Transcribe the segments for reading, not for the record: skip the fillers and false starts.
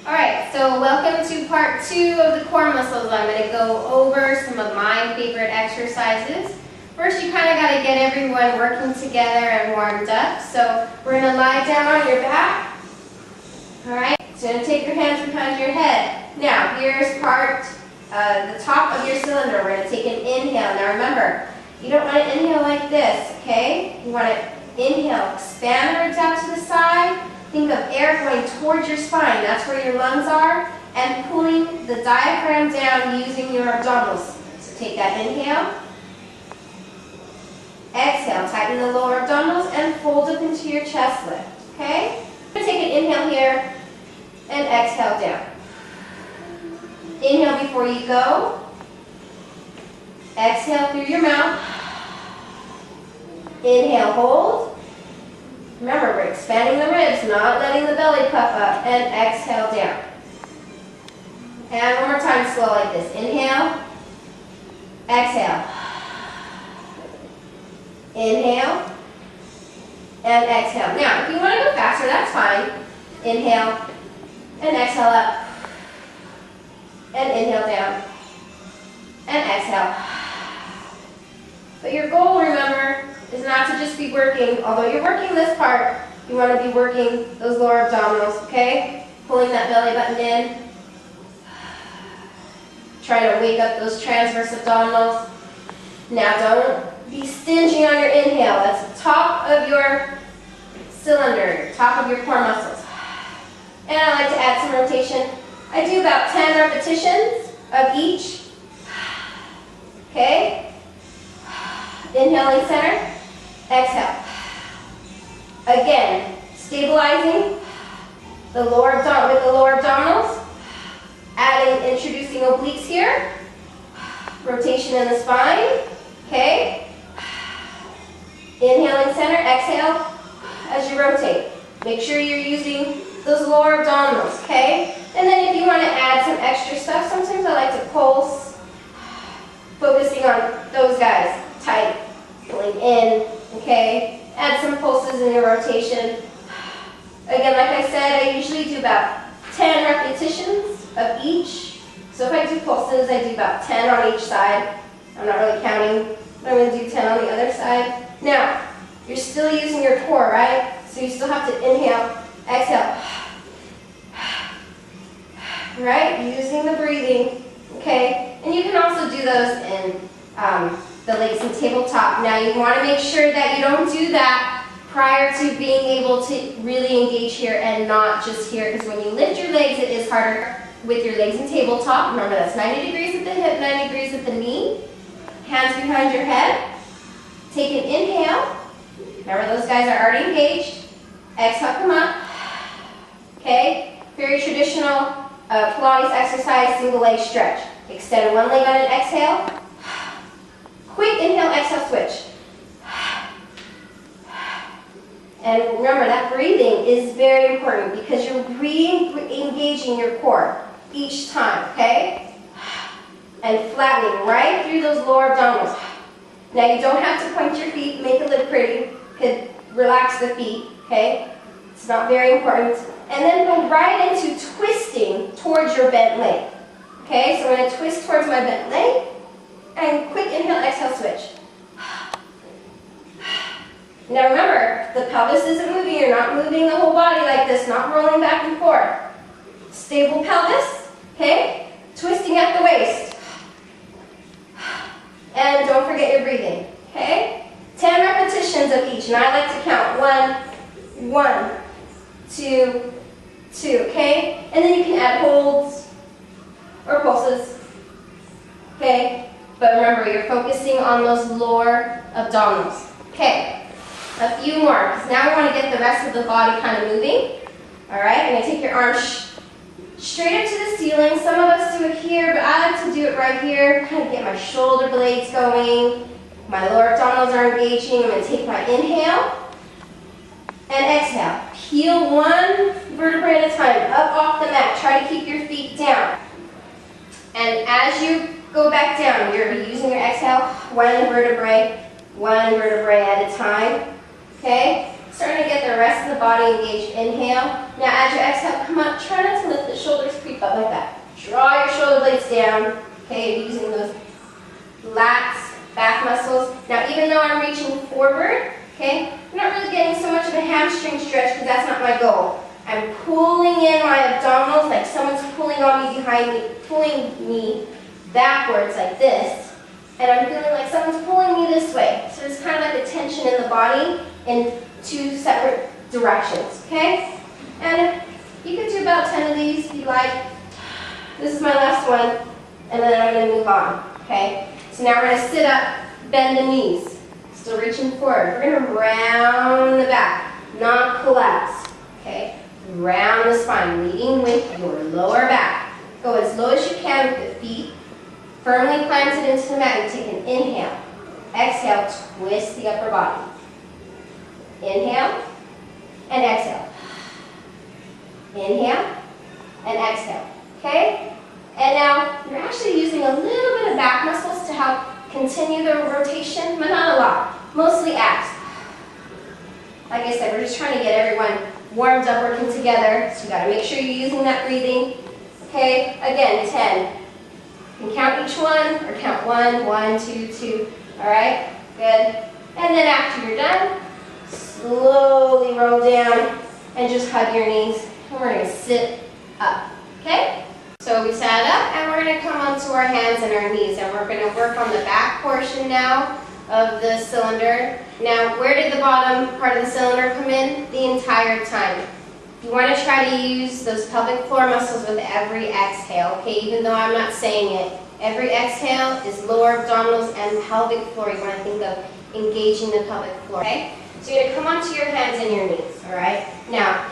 Alright, so welcome to part 2 of the core muscles. I'm going to go over some of my favorite exercises. First, you kind of got to get everyone working together and warmed up. So we're going to lie down on your back. Alright, so you're going to take your hands behind your head. Now, here's the top of your cylinder. We're going to take an inhale. Now remember, you don't want to inhale like this, okay? You want to inhale, expand the ribs out to the side. Think of air going towards your spine. That's where your lungs are. And pulling the diaphragm down using your abdominals. So take that inhale. Exhale, tighten the lower abdominals and fold up into your chest lift. Okay? I'm going to take an inhale here and exhale down. Inhale before you go. Exhale through your mouth. Inhale, hold. Remember, we're expanding the ribs, not letting the belly puff up. And exhale down. And one more time, slow like this. Inhale. Exhale. Inhale. And exhale. Now, if you want to go faster, that's fine. Inhale. And exhale up. And inhale down. And exhale. But your goal, remember, is not to just be working, although you're working this part, you want to be working those lower abdominals, okay? Pulling that belly button in. Trying to wake up those transverse abdominals. Now don't be stingy on your inhale. That's the top of your cylinder, top of your core muscles. And I like to add some rotation. I do about 10 repetitions of each. Okay? Inhaling center. Exhale. Again, stabilizing the lower abdominal with the lower abdominals. Introducing obliques here. Rotation in the spine. Okay. Inhaling center. Exhale as you rotate. Make sure you're using those lower abdominals. Okay. And then if you want to add some extra stuff, sometimes I like to pulse, focusing on those guys. Tight, pulling in. Okay, add some pulses in your rotation. Again, like I said, I usually do about 10 repetitions of each. So if I do pulses, I do about 10 on each side. I'm not really counting, but I'm going to do 10 on the other side. Now, you're still using your core, right? So you still have to inhale, exhale. Right? Using the breathing. Okay? And you can also do those in the legs and tabletop. Now you want to make sure that you don't do that prior to being able to really engage here and not just here, because when you lift your legs it is harder with your legs and tabletop. Remember, that's 90 degrees at the hip, 90 degrees at the knee. Hands behind your head. Take an inhale. Remember, those guys are already engaged. Exhale, come up. Okay, very traditional Pilates exercise, single leg stretch. Extend one leg on an exhale. Quick inhale, exhale, switch. And remember, that breathing is very important because you're re-engaging your core each time, okay? And flattening right through those lower abdominals. Now you don't have to point your feet, make it look pretty. You could relax the feet, okay? It's not very important. And then go right into twisting towards your bent leg. Okay, so I'm going to twist towards my bent leg. And quick inhale, exhale, switch. Now remember, the pelvis isn't moving. You're not moving the whole body like this, not rolling back and forth. Stable pelvis, okay? Twisting at the waist. And don't forget your breathing, okay? 10 repetitions of each, and I like to count 1, 2, 2, okay? And then you can add holds or pulses, okay? But remember, you're focusing on those lower abdominals. Okay, a few more, because now we want to get the rest of the body kind of moving. All right, you're going to take your arms straight up to the ceiling. Some of us do it here, but I like to do it right here. Kind of get my shoulder blades going. My lower abdominals are engaging. I'm going to take my inhale and exhale. Peel one vertebrae at a time, up off the mat. Try to keep your feet down. And as you go back down, you're using your exhale, one vertebrae at a time. Okay? Starting to get the rest of the body engaged. Inhale. Now as you exhale, come up. Try not to lift the shoulders creep up like that. Draw your shoulder blades down, okay, using those lats, back muscles. Now, even though I'm reaching forward, okay, I'm not really getting so much of a hamstring stretch because that's not my goal. I'm pulling in my abdominals like someone's pulling on me behind me, pulling me backwards like this. And I'm feeling like someone's pulling me this way. So it's kind of like a tension in the body in two separate directions, okay? And you can do about 10 of these if you like. This is my last one, and then I'm going to move on, okay? So now we're going to sit up, bend the knees. Still reaching forward. We're going to round the back, not collapse, okay? Round the spine, leading with your lower back. Go as low as you can with the feet. Firmly planted into the mat. You take an inhale. Exhale, twist the upper body. Inhale and exhale. Inhale and exhale. Okay? And now you're actually using a little bit of back muscles to help continue the rotation, but not a lot. Mostly abs. Like I said, we're just trying to get everyone warmed up, working together. So you got to make sure you're using that breathing. Okay? Again, 10. You can count each one, or count 1, 1, 2, 2. All right? Good. And then after you're done, slowly roll down and just hug your knees. And we're going to sit up. Okay? So we sat up, and we're going to come onto our hands and our knees, and we're going to work on the back portion now of the cylinder. Now, where did the bottom part of the cylinder come in? The entire time. You want to try to use those pelvic floor muscles with every exhale, okay? Even though I'm not saying it. Every exhale is lower abdominals and pelvic floor. You want to think of engaging the pelvic floor, okay? So you're going to come onto your hands and your knees, all right? Now,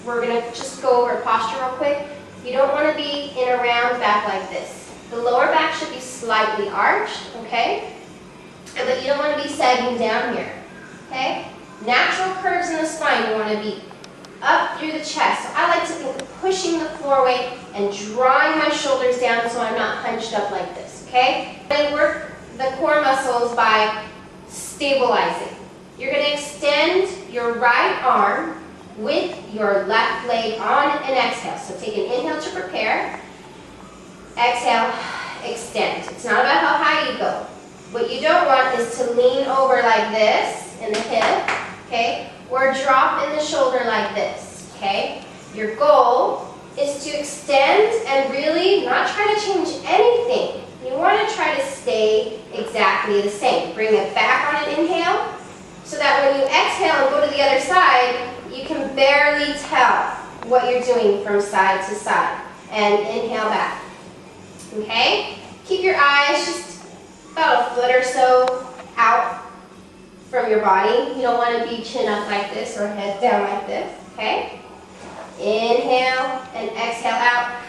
we're going to just go over posture real quick. You don't want to be in a round back like this. The lower back should be slightly arched, okay? But you don't want to be sagging down here, okay? Natural curves in the spine, you want to be up through the chest. So I like to think of pushing the floor weight and drawing my shoulders down so I'm not hunched up like this, okay? I work the core muscles by stabilizing. You're going to extend your right arm with your left leg on and exhale. So take an inhale to prepare. Exhale, extend. It's not about how high you go. What you don't want is to lean over like this in the hip, okay? Or drop in the shoulder like this, okay? Your goal is to extend and really not try to change anything. You want to try to stay exactly the same. Bring it back on an inhale so that when you exhale and go to the other side, you can barely tell what you're doing from side to side. And inhale back, okay? Keep your eyes just about a foot or so out from your body. You don't want to be chin up like this or head down like this, okay? Inhale and exhale out.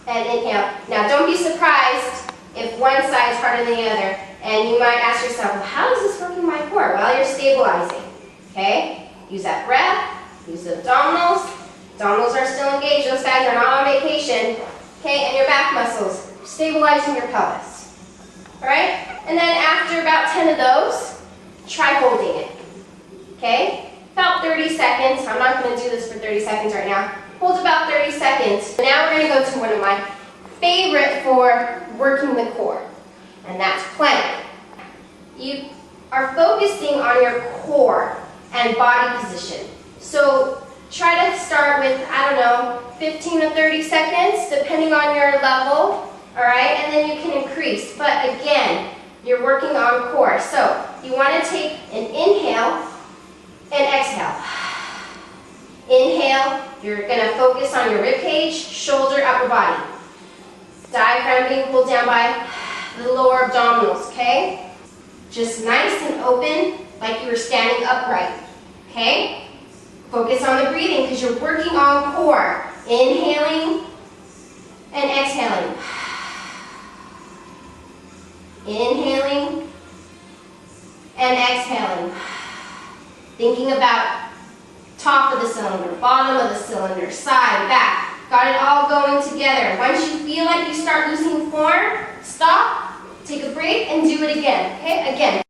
And inhale. Now don't be surprised if one side is harder than the other. And you might ask yourself, well, how is this working my core? Well, you're stabilizing, okay? Use that breath. Use the abdominals. Abdominals are still engaged. Those guys are not on vacation, okay? And your back muscles. Stabilizing your pelvis, all right? And then after about 10 of those, try holding it, okay? About 30 seconds. I'm not going to do this for 30 seconds right now. Hold about 30 seconds. Now we're going to go to one of my favorite for working the core, and that's plank. You are focusing on your core and body position. So try to start with, 15 to 30 seconds, depending on your level, all right? And then you can increase. But again, you're working on core. So you want to take an inhale and exhale. Inhale, you're going to focus on your rib cage, shoulder, upper body. Diaphragm being pulled down by the lower abdominals, okay? Just nice and open, like you were standing upright, okay? Focus on the breathing because you're working on core. Inhaling and exhaling. Inhaling and exhaling. Thinking about top of the cylinder, bottom of the cylinder, side, back. Got it all going together. Once you feel like you start losing form, stop, take a break, and do it again. Okay? Again.